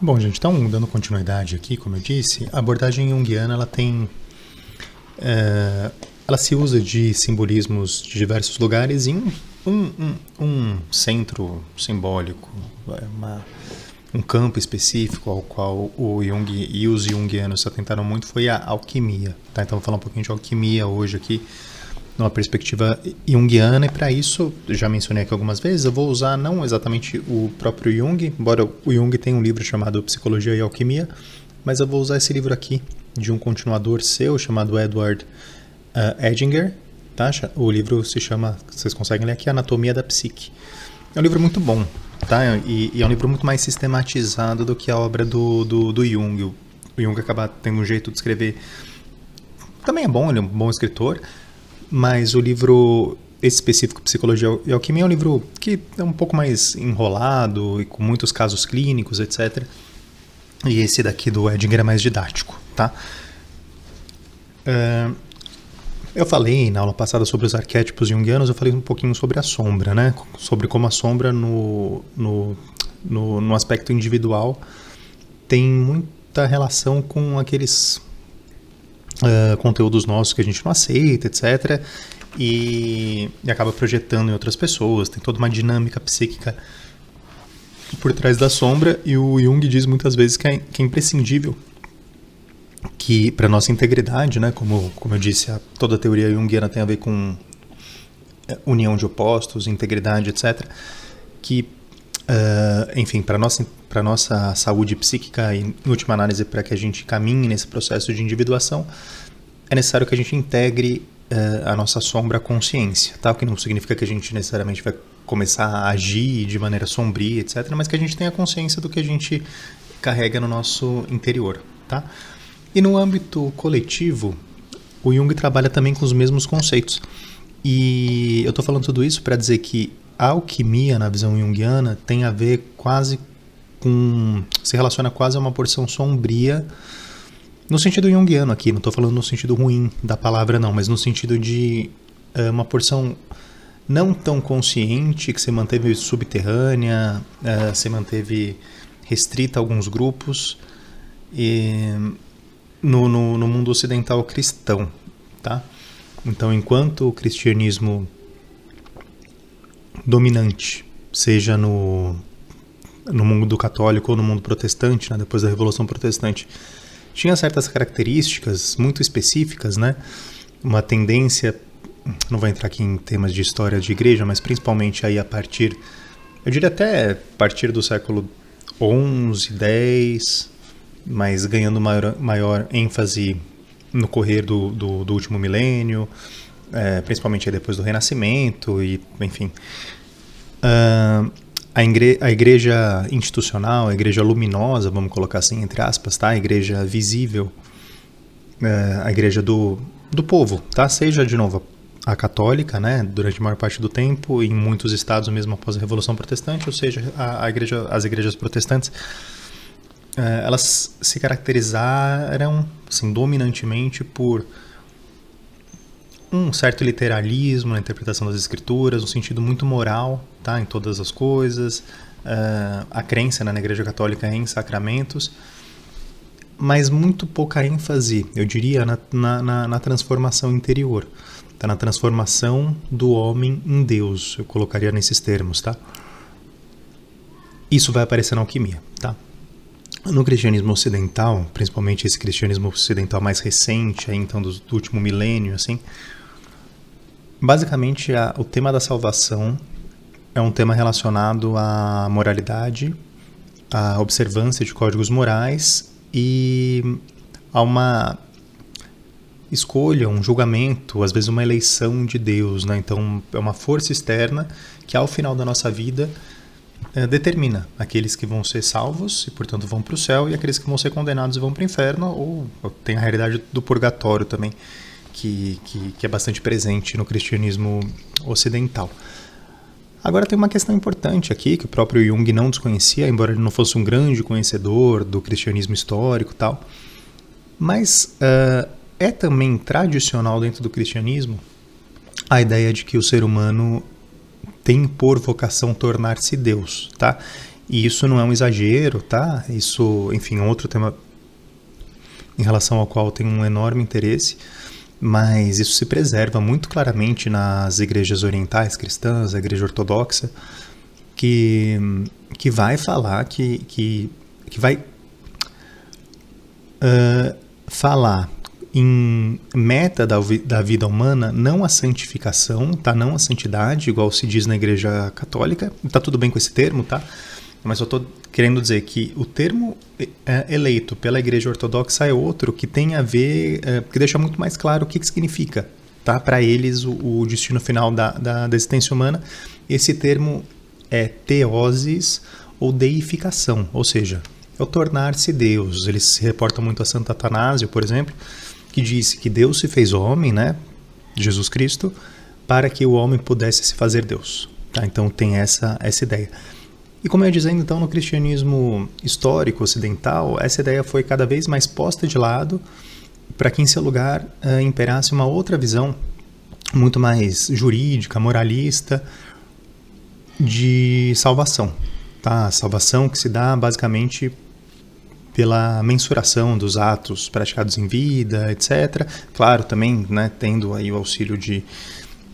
Bom, gente, então, dando continuidade aqui, como eu disse, a abordagem junguiana, ela tem... ela se usa de simbolismos de diversos lugares em um centro simbólico, um campo específico ao qual o Jung e os junguianos se atentaram muito foi a alquimia. Tá? Então, vou falar um pouquinho de alquimia hoje aqui, numa perspectiva junguiana, e para isso, já mencionei aqui algumas vezes, eu vou usar não exatamente o próprio Jung, embora o Jung tenha um livro chamado Psicologia e Alquimia, mas eu vou usar esse livro aqui, de um continuador seu, chamado Edward Edinger, tá? O livro se chama, vocês conseguem ler aqui, Anatomia da Psique. É um livro muito bom, tá? E é um livro muito mais sistematizado do que a obra do Jung. O Jung acaba tendo um jeito de escrever, também é bom, ele é um bom escritor, mas o livro específico, Psicologia e Alquimia, é um livro que é um pouco mais enrolado e com muitos casos clínicos, etc. E esse daqui do Edinger é mais didático, tá? Eu falei na aula passada sobre os arquétipos junguianos, eu falei um pouquinho sobre a sombra, né? Sobre como a sombra no aspecto individual tem muita relação com aqueles conteúdos nossos que a gente não aceita, etc. E acaba projetando em outras pessoas. Tem toda uma dinâmica psíquica por trás da sombra, e o Jung diz muitas vezes que é imprescindível que para nossa integridade, né, como eu disse, toda a teoria junguiana tem a ver com união de opostos, integridade, etc. Que, enfim, para nossa saúde psíquica e, em última análise, para que a gente caminhe nesse processo de individuação, é necessário que a gente integre a nossa sombra à consciência, tá? O que não significa que a gente necessariamente vai começar a agir de maneira sombria, etc., mas que a gente tenha consciência do que a gente carrega no nosso interior, tá? E no âmbito coletivo, o Jung trabalha também com os mesmos conceitos. E eu estou falando tudo isso para dizer que a alquimia, na visão junguiana, tem a ver quase com... se relaciona quase a uma porção sombria, no sentido junguiano aqui, não estou falando no sentido ruim da palavra não, mas no sentido de uma porção não tão consciente, que se manteve subterrânea, se manteve restrita a alguns grupos, e no mundo ocidental cristão, tá? Então, enquanto o cristianismo dominante, seja no mundo católico ou no mundo protestante, né, depois da Revolução Protestante, tinha certas características muito específicas, né? Uma tendência, não vou entrar aqui em temas de história de igreja, mas principalmente aí eu diria até a partir do século XI, X, mas ganhando maior ênfase no correr do último milênio, principalmente aí depois do Renascimento, e enfim. A igreja institucional, a igreja luminosa, vamos colocar assim, entre aspas, tá? A igreja visível, a igreja do povo, tá? Seja, de novo, a católica, né, durante a maior parte do tempo, em muitos estados mesmo após a Revolução Protestante, ou seja, as igrejas protestantes, elas se caracterizaram assim, dominantemente por um certo literalismo na interpretação das escrituras, um sentido muito moral, tá, em todas as coisas, a crença, né, na Igreja Católica em sacramentos, mas muito pouca ênfase, eu diria, na transformação interior, tá, na transformação do homem em Deus, eu colocaria nesses termos, tá? Isso vai aparecer na alquimia, tá? No cristianismo ocidental, principalmente esse cristianismo ocidental mais recente, aí, então do último milênio, assim, basicamente o tema da salvação é um tema relacionado à moralidade, à observância de códigos morais e a uma escolha, um julgamento, às vezes uma eleição de Deus, né? Então é uma força externa que ao final da nossa vida determina aqueles que vão ser salvos e, portanto, vão para o céu, e aqueles que vão ser condenados e vão para o inferno, ou tem a realidade do purgatório também, que é bastante presente no cristianismo ocidental. Agora tem uma questão importante aqui, que o próprio Jung não desconhecia, embora ele não fosse um grande conhecedor do cristianismo histórico e tal, mas é também tradicional dentro do cristianismo a ideia de que o ser humano tem por vocação tornar-se Deus, tá? E isso não é um exagero, tá? Isso, enfim, é um outro tema em relação ao qual eu tenho um enorme interesse, mas isso se preserva muito claramente nas igrejas orientais cristãs, a igreja ortodoxa, que vai falar, que vai falar em meta da vida humana, não a santificação, tá? Não a santidade, igual se diz na igreja católica. Tá tudo bem com esse termo, tá? Mas eu estou querendo dizer que o termo eleito pela igreja ortodoxa é outro que tem a ver, que deixa muito mais claro o que significa, tá? Para eles, o destino final da existência humana. Esse termo é teosis ou deificação, ou seja, é o tornar-se Deus. Eles se reportam muito a Santo Atanásio, por exemplo, que disse que Deus se fez homem, né, Jesus Cristo, para que o homem pudesse se fazer Deus. Tá? Então tem essa ideia. E como eu ia dizendo, então, no cristianismo histórico ocidental, essa ideia foi cada vez mais posta de lado para que em seu lugar imperasse uma outra visão muito mais jurídica, moralista, de salvação. Tá? A salvação que se dá basicamente pela mensuração dos atos praticados em vida, etc. Claro, também, né, tendo aí o auxílio de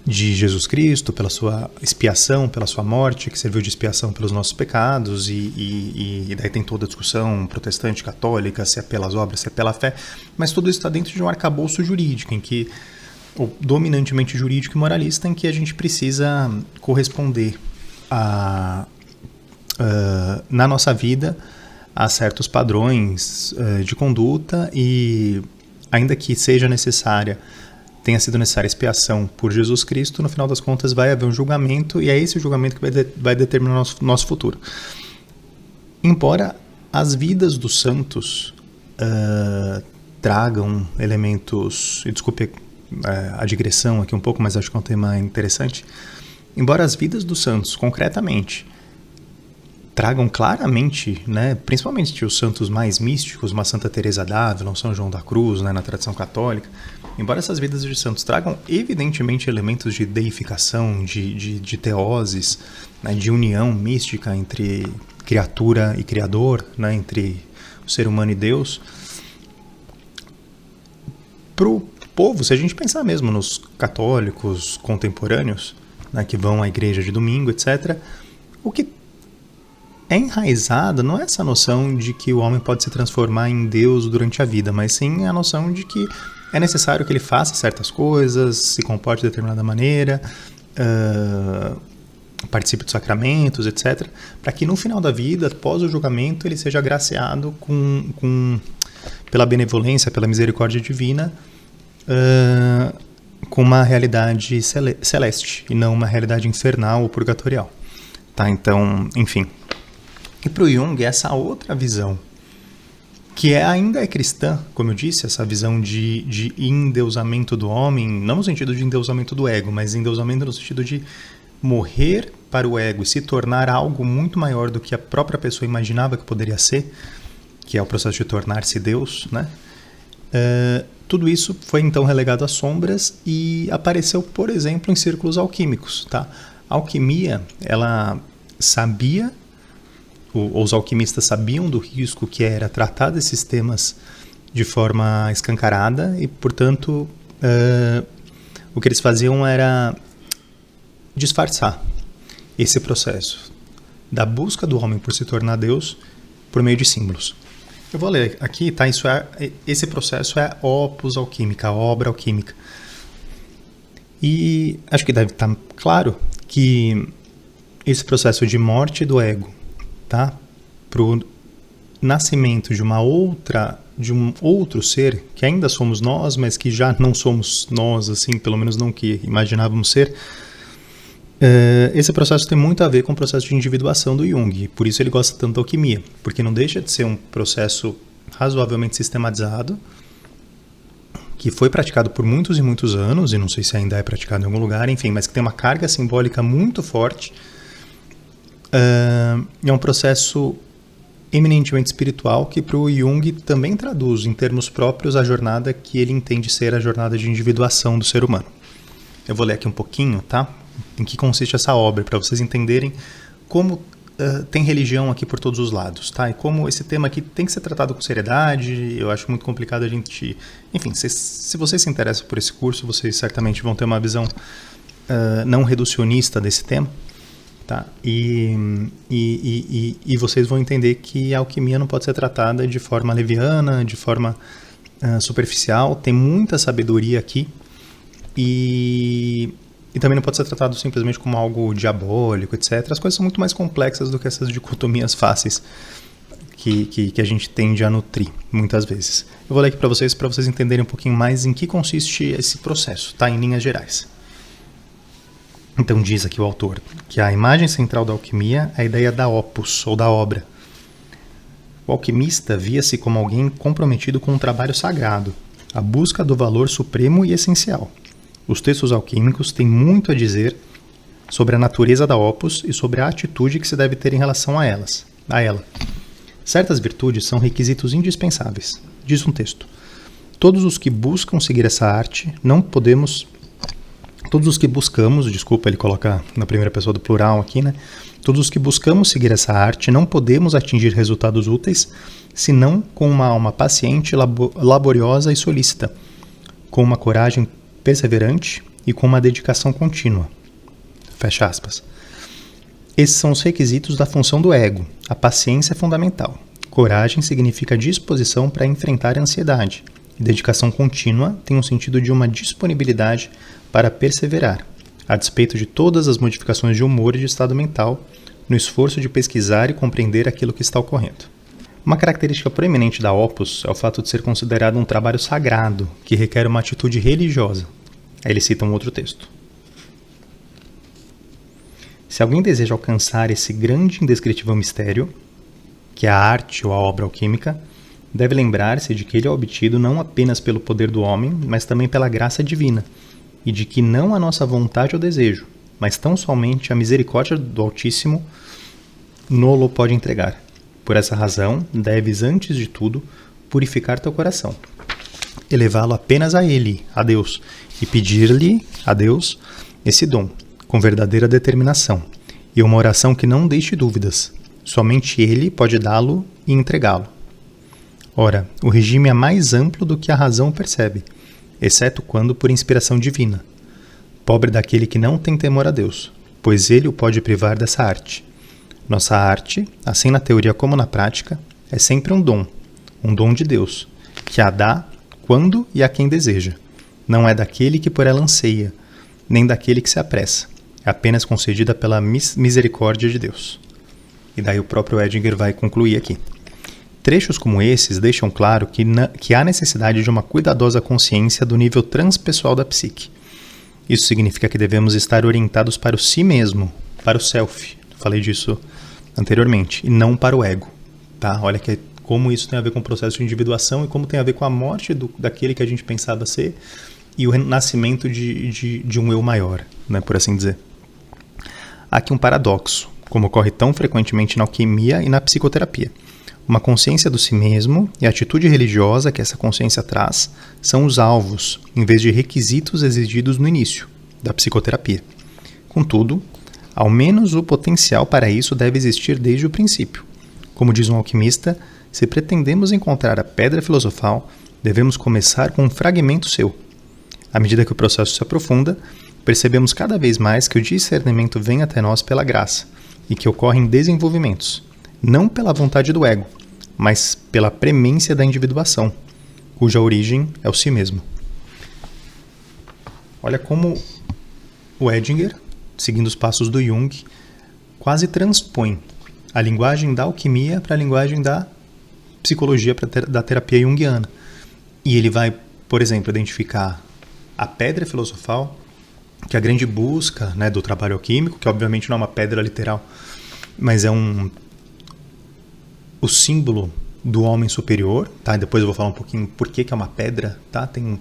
Jesus Cristo, pela sua expiação, pela sua morte, que serviu de expiação pelos nossos pecados, e daí tem toda a discussão protestante, católica, se é pelas obras, se é pela fé, mas tudo isso está dentro de um arcabouço jurídico, em que, ou dominantemente jurídico e moralista, em que a gente precisa corresponder na nossa vida a certos padrões de conduta, e ainda que tenha sido necessária expiação por Jesus Cristo, no final das contas vai haver um julgamento, e é esse o julgamento que vai determinar o nosso futuro. Embora as vidas dos santos tragam elementos, e desculpe a digressão aqui um pouco, mas acho que é um tema interessante, embora as vidas dos santos, concretamente, tragam claramente, né, principalmente os santos mais místicos, uma Santa Teresa d'Ávila, um São João da Cruz, né, na tradição católica, embora essas vidas de santos tragam evidentemente elementos de deificação, de teoses, né, de união mística entre criatura e criador, né, entre o ser humano e Deus, para o povo, se a gente pensar mesmo nos católicos contemporâneos, né, que vão à igreja de domingo, etc., o que é enraizada não é essa noção de que o homem pode se transformar em Deus durante a vida, mas sim a noção de que é necessário que ele faça certas coisas, se comporte de determinada maneira, participe dos sacramentos, etc., para que no final da vida, após o julgamento, ele seja agraciado pela benevolência, pela misericórdia divina, com uma realidade celeste e não uma realidade infernal ou purgatorial. Tá? Então, enfim. E para o Jung, essa outra visão, que ainda é cristã, como eu disse, essa visão de endeusamento do homem, não no sentido de endeusamento do ego, mas endeusamento no sentido de morrer para o ego e se tornar algo muito maior do que a própria pessoa imaginava que poderia ser, que é o processo de tornar-se Deus, né? Tudo isso foi então relegado às sombras e apareceu, por exemplo, em círculos alquímicos. Tá? A alquimia, ela sabia, os alquimistas sabiam do risco que era tratar desses temas de forma escancarada e, portanto, o que eles faziam era disfarçar esse processo da busca do homem por se tornar Deus por meio de símbolos. Eu vou ler aqui, tá? Esse processo é opus alquímica, a obra alquímica. E acho que deve estar claro que esse processo de morte do ego, tá? Para o nascimento de um outro ser, que ainda somos nós, mas que já não somos nós, assim, pelo menos não que imaginávamos ser, esse processo tem muito a ver com o processo de individuação do Jung, por isso ele gosta tanto da alquimia, porque não deixa de ser um processo razoavelmente sistematizado, que foi praticado por muitos e muitos anos, e não sei se ainda é praticado em algum lugar, enfim, mas que tem uma carga simbólica muito forte. É um processo eminentemente espiritual que para o Jung também traduz em termos próprios a jornada que ele entende ser a jornada de individuação do ser humano. Eu vou ler aqui um pouquinho, tá? Em que consiste essa obra, para vocês entenderem como tem religião aqui por todos os lados, tá? E como esse tema aqui tem que ser tratado com seriedade, eu acho muito complicado a gente... Enfim, se vocês se interessam por esse curso, vocês certamente vão ter uma visão não reducionista desse tema, tá? E vocês vão entender que a alquimia não pode ser tratada de forma leviana, de forma superficial. Tem muita sabedoria aqui e também não pode ser tratado simplesmente como algo diabólico, etc. As coisas são muito mais complexas do que essas dicotomias fáceis que a gente tende a nutrir, muitas vezes. Eu vou ler aqui para vocês entenderem um pouquinho mais em que consiste esse processo, tá? Em linhas gerais. Então diz aqui o autor que a imagem central da alquimia é a ideia da opus, ou da obra. O alquimista via-se como alguém comprometido com um trabalho sagrado, a busca do valor supremo e essencial. Os textos alquímicos têm muito a dizer sobre a natureza da opus e sobre a atitude que se deve ter em relação a ela. Certas virtudes são requisitos indispensáveis. Diz um texto: todos os que buscam seguir essa arte, todos os que buscamos, ele coloca na primeira pessoa do plural aqui, né? Todos os que buscamos seguir essa arte não podemos atingir resultados úteis, senão com uma alma paciente, laboriosa e solícita, com uma coragem perseverante e com uma dedicação contínua. Fecha aspas. Esses são os requisitos da função do ego. A paciência é fundamental. Coragem significa disposição para enfrentar a ansiedade. E dedicação contínua tem um sentido de uma disponibilidade para perseverar, a despeito de todas as modificações de humor e de estado mental, no esforço de pesquisar e compreender aquilo que está ocorrendo. Uma característica proeminente da opus é o fato de ser considerado um trabalho sagrado, que requer uma atitude religiosa. Aí ele cita um outro texto. Se alguém deseja alcançar esse grande e indescritível mistério, que é a arte ou a obra alquímica, deve lembrar-se de que ele é obtido não apenas pelo poder do homem, mas também pela graça divina, e de que não a nossa vontade ou desejo, mas tão somente a misericórdia do Altíssimo nolo pode entregar. Por essa razão, deves, antes de tudo, purificar teu coração, elevá-lo apenas a Ele, a Deus, e pedir-lhe, a Deus, esse dom, com verdadeira determinação, e uma oração que não deixe dúvidas. Somente Ele pode dá-lo e entregá-lo. Ora, o regime é mais amplo do que a razão percebe, exceto quando por inspiração divina. Pobre daquele que não tem temor a Deus, pois Ele o pode privar dessa arte. Nossa arte, assim na teoria como na prática, é sempre um dom de Deus, que a dá quando e a quem deseja. Não é daquele que por ela anseia, nem daquele que se apressa. É apenas concedida pela misericórdia de Deus. E daí o próprio Edinger vai concluir aqui. Trechos como esses deixam claro que há necessidade de uma cuidadosa consciência do nível transpessoal da psique. Isso significa que devemos estar orientados para o si mesmo, para o self. Falei disso anteriormente, e não para o ego. Tá? Olha como isso tem a ver com o processo de individuação e como tem a ver com a morte daquele que a gente pensava ser e o renascimento de um eu maior, né, por assim dizer. Há aqui um paradoxo, como ocorre tão frequentemente na alquimia e na psicoterapia. Uma consciência do si mesmo e a atitude religiosa que essa consciência traz são os alvos, em vez de requisitos exigidos no início da psicoterapia. Contudo, ao menos o potencial para isso deve existir desde o princípio. Como diz um alquimista, se pretendemos encontrar a pedra filosofal, devemos começar com um fragmento seu. À medida que o processo se aprofunda, percebemos cada vez mais que o discernimento vem até nós pela graça e que ocorrem desenvolvimentos, não pela vontade do ego, mas pela premência da individuação, cuja origem é o si mesmo. Olha como o Edinger, seguindo os passos do Jung, quase transpõe a linguagem da alquimia para a linguagem da psicologia, da terapia junguiana. E ele vai, por exemplo, identificar a pedra filosofal, que é a grande busca, né, do trabalho alquímico, que obviamente não é uma pedra literal, mas é o símbolo do homem superior, tá? E depois eu vou falar um pouquinho por que é uma pedra, tá? Tem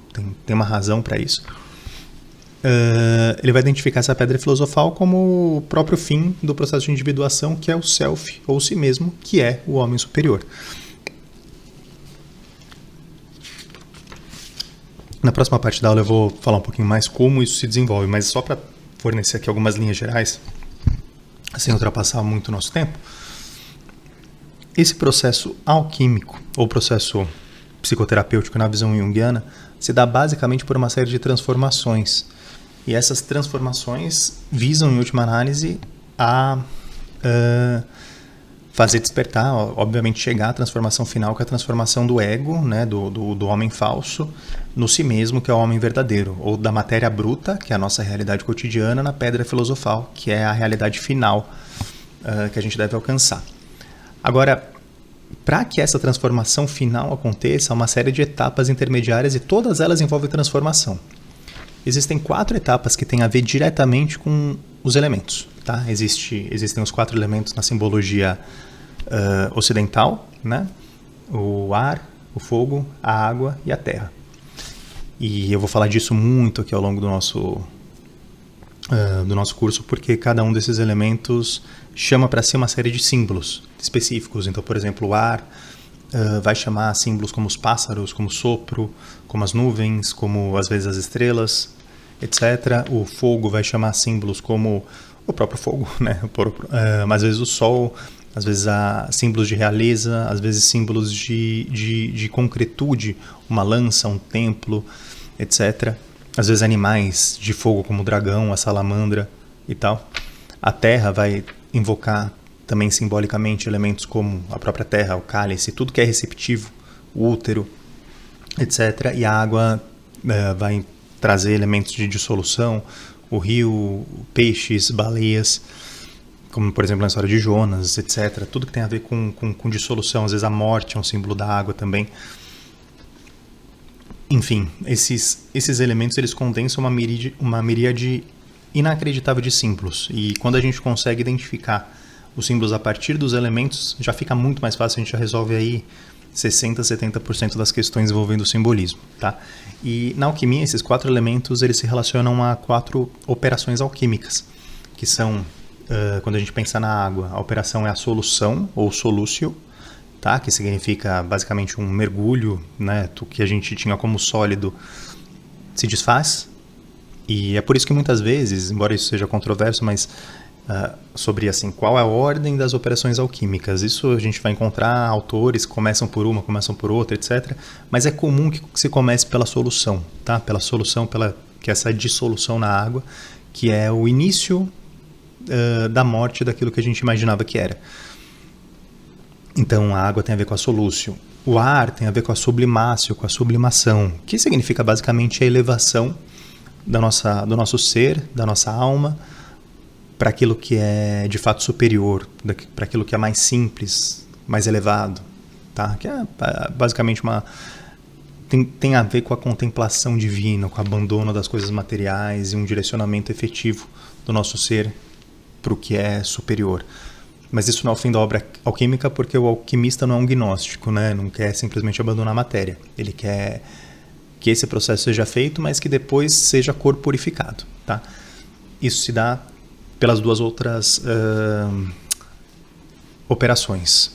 uma razão para isso. Ele vai identificar essa pedra filosofal como o próprio fim do processo de individuação, que é o self, ou si mesmo, que é o homem superior. Na próxima parte da aula eu vou falar um pouquinho mais como isso se desenvolve, mas só para fornecer aqui algumas linhas gerais, sem ultrapassar muito o nosso tempo, esse processo alquímico, ou processo psicoterapêutico na visão junguiana, se dá basicamente por uma série de transformações. E essas transformações visam, em última análise, a fazer despertar, obviamente chegar à transformação final, que é a transformação do ego, né, do homem falso, no si mesmo, que é o homem verdadeiro, ou da matéria bruta, que é a nossa realidade cotidiana, na pedra filosofal, que é a realidade final que a gente deve alcançar. Agora, para que essa transformação final aconteça, há uma série de etapas intermediárias e todas elas envolvem transformação. Existem 4 etapas que têm a ver diretamente com os elementos. Tá? Existem os 4 elementos na simbologia ocidental, né? O ar, o fogo, a água e a terra. E eu vou falar disso muito aqui ao longo do nosso curso, porque cada um desses elementos chama para si uma série de símbolos específicos. Então, por exemplo, o ar vai chamar símbolos como os pássaros, como o sopro, como as nuvens, como às vezes as estrelas, etc. O fogo vai chamar símbolos como o próprio fogo, né? Às vezes o sol, às vezes símbolos de realeza, às vezes símbolos de concretude, uma lança, um templo, etc. Às vezes animais de fogo como o dragão, a salamandra e tal. A terra vai invocar também simbolicamente elementos como a própria terra, o cálice, tudo que é receptivo, o útero, etc. E a água vai trazer elementos de dissolução, o rio, peixes, baleias, como por exemplo na história de Jonas, etc. Tudo que tem a ver com dissolução, às vezes a morte é um símbolo da água também. Enfim, esses elementos eles condensam uma miríade inacreditável de símbolos. E quando a gente consegue identificar os símbolos a partir dos elementos, já fica muito mais fácil, a gente já resolve aí 60%, 70% das questões envolvendo o simbolismo, tá? E na alquimia, esses 4 elementos, eles se relacionam a 4 operações alquímicas, que são, quando a gente pensa na água, a operação é a solução, ou solúcio, tá? Que significa basicamente um mergulho, né? O que a gente tinha como sólido se desfaz, e é por isso que muitas vezes, embora isso seja controverso, mas sobre assim, qual é a ordem das operações alquímicas. Isso a gente vai encontrar autores que começam por uma, começam por outra, etc. Mas é comum que se comece pela solução, tá? Pela solução, que é essa dissolução na água, que é o início da morte daquilo que a gente imaginava que era. Então a água tem a ver com a solúcio. O ar tem a ver com a sublimácio, com a sublimação, que significa basicamente a elevação do nosso ser, da nossa alma, para aquilo que é de fato superior, para aquilo que é mais simples, mais elevado, tá? Que é basicamente tem a ver com a contemplação divina, com o abandono das coisas materiais e um direcionamento efetivo do nosso ser para o que é superior. Mas isso não é o fim da obra alquímica, porque o alquimista não é um gnóstico, né? Não quer simplesmente abandonar a matéria. Ele quer que esse processo seja feito, mas que depois seja corporificado, tá? Isso se dá pelas 2 outras operações.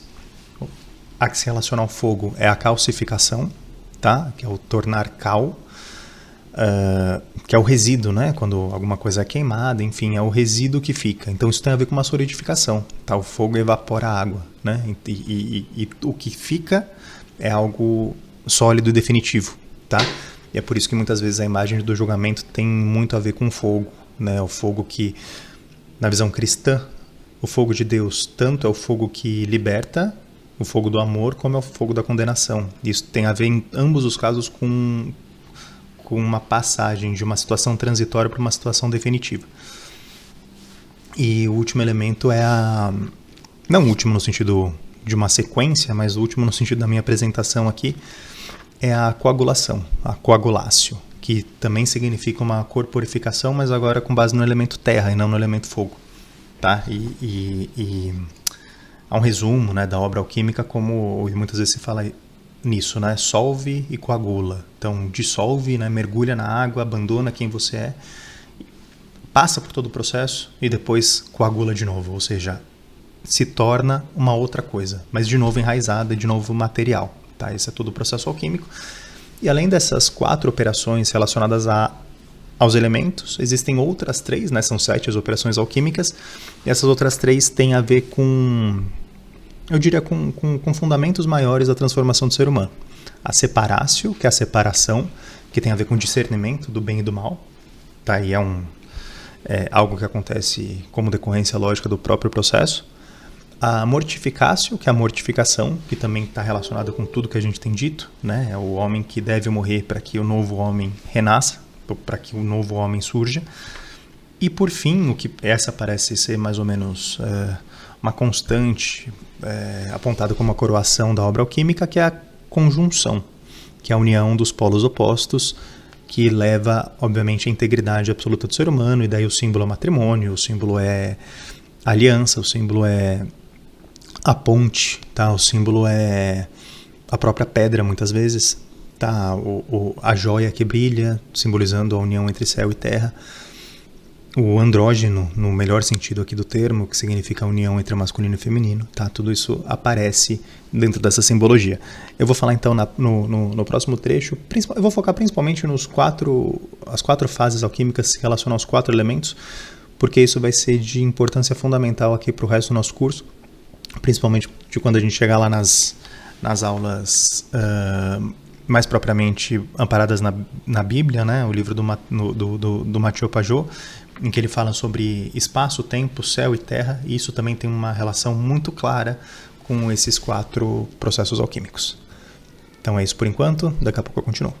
A que se relaciona ao fogo é a calcificação, tá? Que é o tornar cal, que é o resíduo, né? Quando alguma coisa é queimada, enfim, é o resíduo que fica. Então isso tem a ver com uma solidificação, tá? O fogo evapora a água, né? E o que fica é algo sólido e definitivo, tá? E é por isso que muitas vezes a imagem do julgamento tem muito a ver com o fogo, né? O fogo que, na visão cristã, o fogo de Deus tanto é o fogo que liberta, o fogo do amor, como é o fogo da condenação. Isso tem a ver em ambos os casos com uma passagem de uma situação transitória para uma situação definitiva. E o último elemento é não o último no sentido de uma sequência, mas o último no sentido da minha apresentação aqui, é a coagulação, a coagulácio, que também significa uma corporificação, mas agora com base no elemento terra e não no elemento fogo, tá? E há um resumo, né, da obra alquímica, como muitas vezes se fala nisso, né? Solve e coagula. Então, dissolve, né, mergulha na água, abandona quem você é, passa por todo o processo e depois coagula de novo, ou seja, se torna uma outra coisa, mas de novo enraizada, de novo material, tá? Esse é todo o processo alquímico. E além dessas 4 operações relacionadas a aos elementos. Existem outras 3, né? São 7 as operações alquímicas. E essas outras 3 têm a ver com, eu diria, com fundamentos maiores da transformação do ser humano. A separatio, que é a separação, que tem a ver com o discernimento do bem e do mal. Tá? E é algo que acontece como decorrência lógica do próprio processo. A mortificatio, que é a mortificação, que também está relacionada com tudo que a gente tem dito, né? É o homem que deve morrer para que o novo homem renasça, para que o novo homem surja. E por fim, o que essa parece ser mais ou menos uma constante apontada como a coroação da obra alquímica, que é a conjunção, que é a união dos polos opostos, que leva, obviamente, à integridade absoluta do ser humano, e daí o símbolo é matrimônio, o símbolo é aliança, o símbolo é a ponte, tá? O símbolo é a própria pedra, muitas vezes, tá? A joia que brilha, simbolizando a união entre céu e terra. O andrógeno, no melhor sentido aqui do termo, que significa a união entre masculino e feminino, tá? Tudo isso aparece dentro dessa simbologia. Eu vou falar então no próximo trecho, eu vou focar principalmente as 4 fases alquímicas que se relacionam aos 4 elementos, porque isso vai ser de importância fundamental aqui para o resto do nosso curso, principalmente de quando a gente chegar lá nas aulas mais propriamente amparadas na Bíblia, né? O livro do Mathieu Pajot, em que ele fala sobre espaço, tempo, céu e terra, e isso também tem uma relação muito clara com esses 4 processos alquímicos. Então é isso por enquanto, daqui a pouco eu continuo.